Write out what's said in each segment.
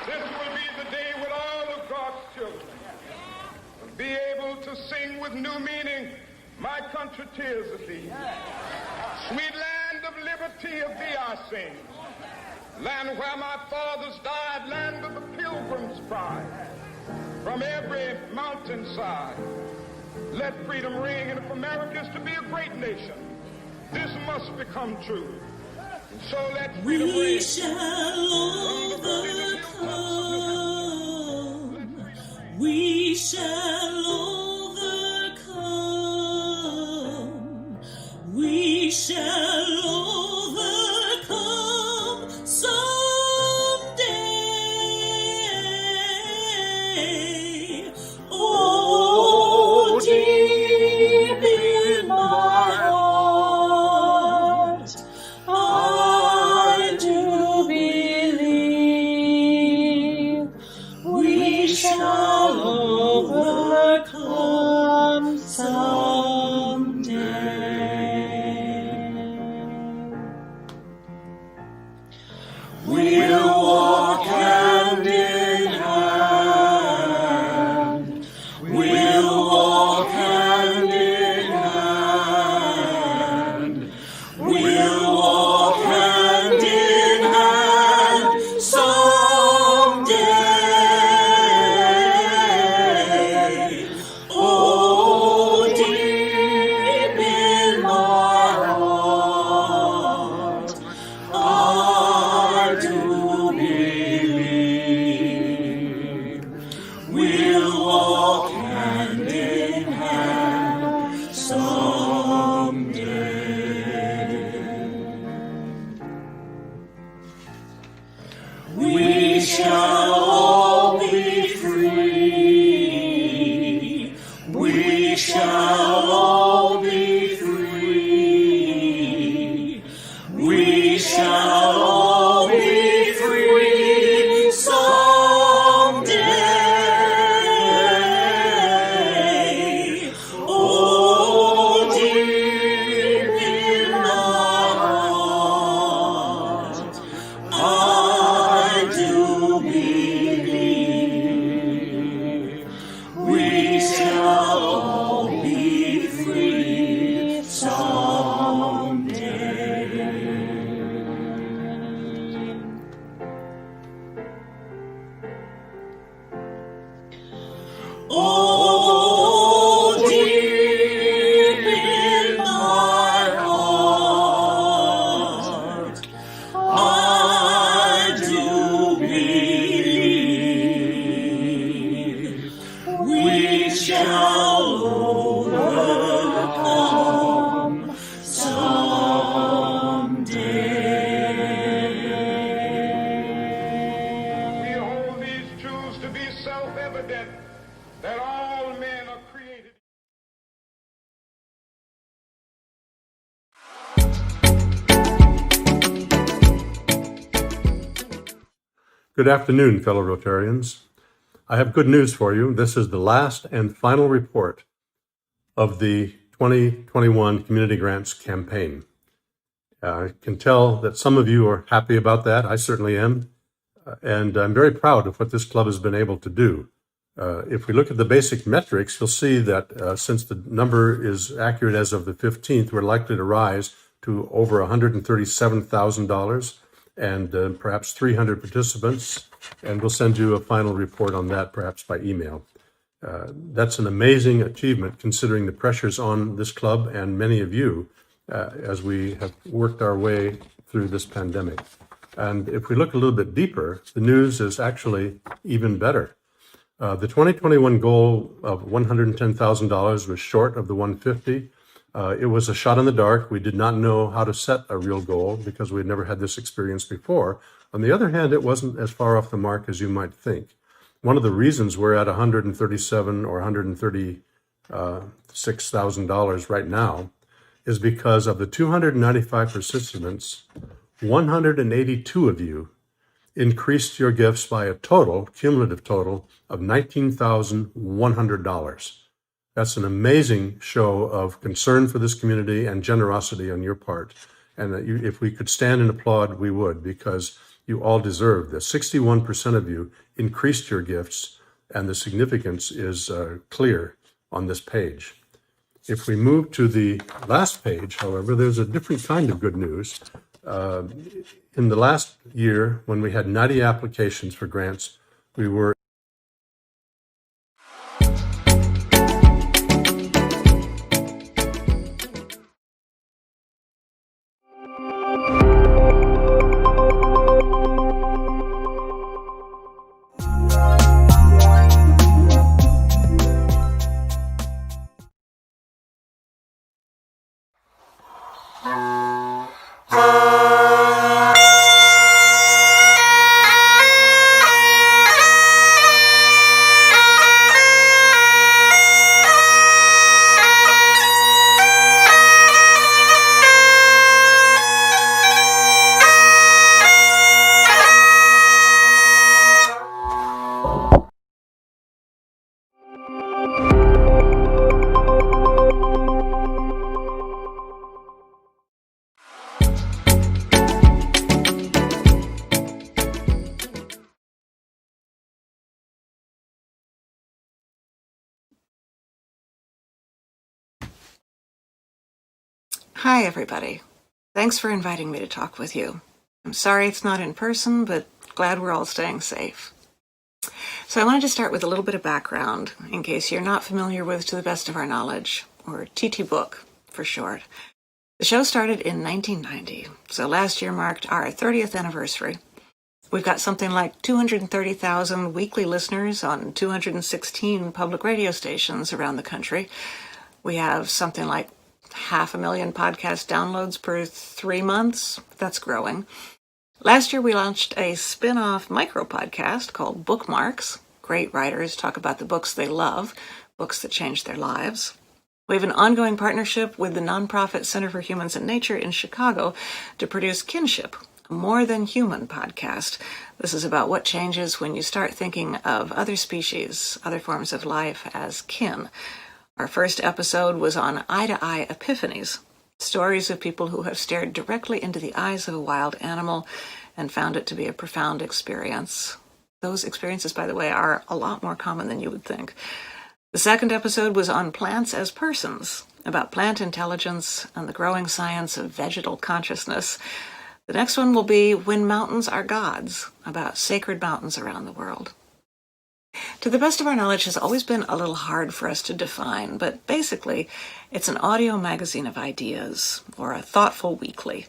This will be the day when all of God's children will be able to sing with new meaning, my country, 'tis of thee. Sweet land of liberty, of thee I sing. Land where my fathers died, land of the pilgrim's pride. From every mountainside, let freedom ring. And if America is to be a great nation, this must become true. And so let freedom ring. We shall overcome. We shall overcome. We shall overcome someday. Oh, deep in my heart, I do believe we shall overcome someday. Good afternoon, fellow Rotarians. I have good news for you. This is the last and final report of the 2021 Community Grants campaign. I can tell that some of you are happy about that. I certainly am. And I'm very proud of what this club has been able to do. If we look at the basic metrics, you'll see that since the number is accurate as of the 15th, we're likely to rise to over $137,000 and perhaps 300 participants. And we'll send you a final report on that, perhaps by email. That's an amazing achievement considering the pressures on this club and many of you as we have worked our way through this pandemic. And if we look a little bit deeper, the news is actually even better. The 2021 goal of $110,000 was short of the 150. It was a shot in the dark. We did not know how to set a real goal because we had never had this experience before. On the other hand, it wasn't as far off the mark as you might think. One of the reasons we're at $137,000 or $136,000 right now is because of the 295 participants, 182 of you increased your gifts by a cumulative total of $19,100. That's an amazing show of concern for this community and generosity on your part. And that if we could stand and applaud, we would, because you all deserve this. 61% of you increased your gifts, and the significance is clear on this page. If we move to the last page, however, there's a different kind of good news. In the last year, when we had 90 applications for grants, we were Hi, everybody. Thanks for inviting me to talk with you. I'm sorry it's not in person, but glad we're all staying safe. So I wanted to start with a little bit of background, in case you're not familiar with To the Best of Our Knowledge, or TT Book for short. The show started in 1990, so last year marked our 30th anniversary. We've got something like 230,000 weekly listeners on 216 public radio stations around the country. We have something like 500,000 podcast downloads per 3 months. That's growing. Last year, we launched a spin-off micro-podcast called Bookmarks. Great writers talk about the books they love, books that changed their lives. We have an ongoing partnership with the nonprofit Center for Humans and Nature in Chicago to produce Kinship, a More Than Human podcast. This is about what changes when you start thinking of other species, other forms of life as kin. Our first episode was on eye-to-eye epiphanies, stories of people who have stared directly into the eyes of a wild animal and found it to be a profound experience. Those experiences, by the way, are a lot more common than you would think. The second episode was on plants as persons, about plant intelligence and the growing science of vegetal consciousness. The next one will be When Mountains Are Gods, about sacred mountains around the world. To the Best of Our Knowledge has always been a little hard for us to define, but basically, it's an audio magazine of ideas, or a thoughtful weekly.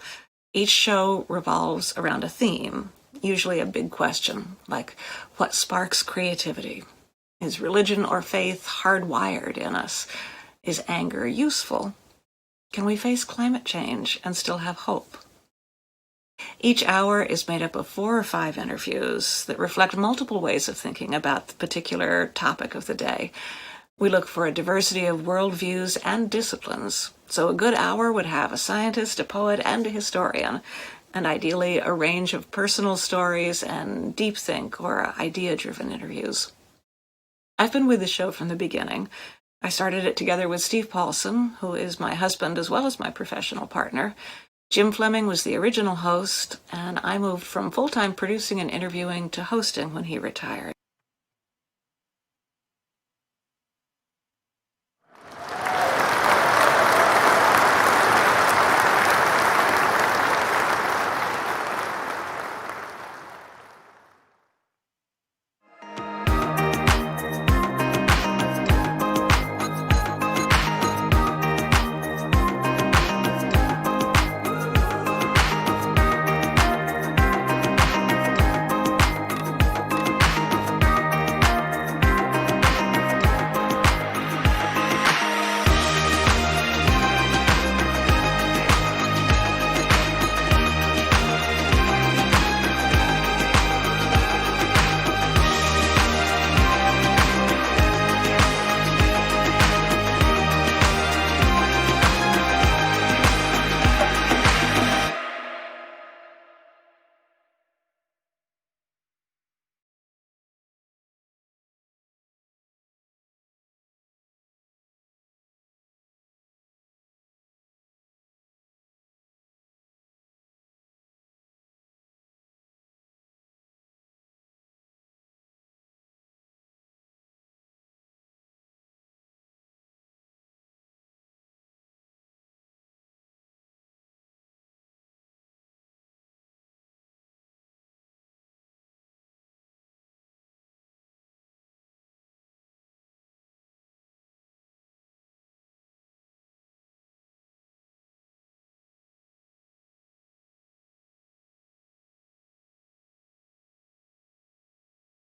Each show revolves around a theme, usually a big question, like what sparks creativity? Is religion or faith hardwired in us? Is anger useful? Can we face climate change and still have hope? Each hour is made up of 4 or 5 interviews that reflect multiple ways of thinking about the particular topic of the day. We look for a diversity of worldviews and disciplines, so a good hour would have a scientist, a poet, and a historian. and ideally a range of personal stories and deep think or idea-driven interviews. I've been with the show from the beginning. I started it together with Steve Paulson, who is my husband as well as my professional partner. Jim Fleming was the original host, and I moved from full-time producing and interviewing to hosting when he retired.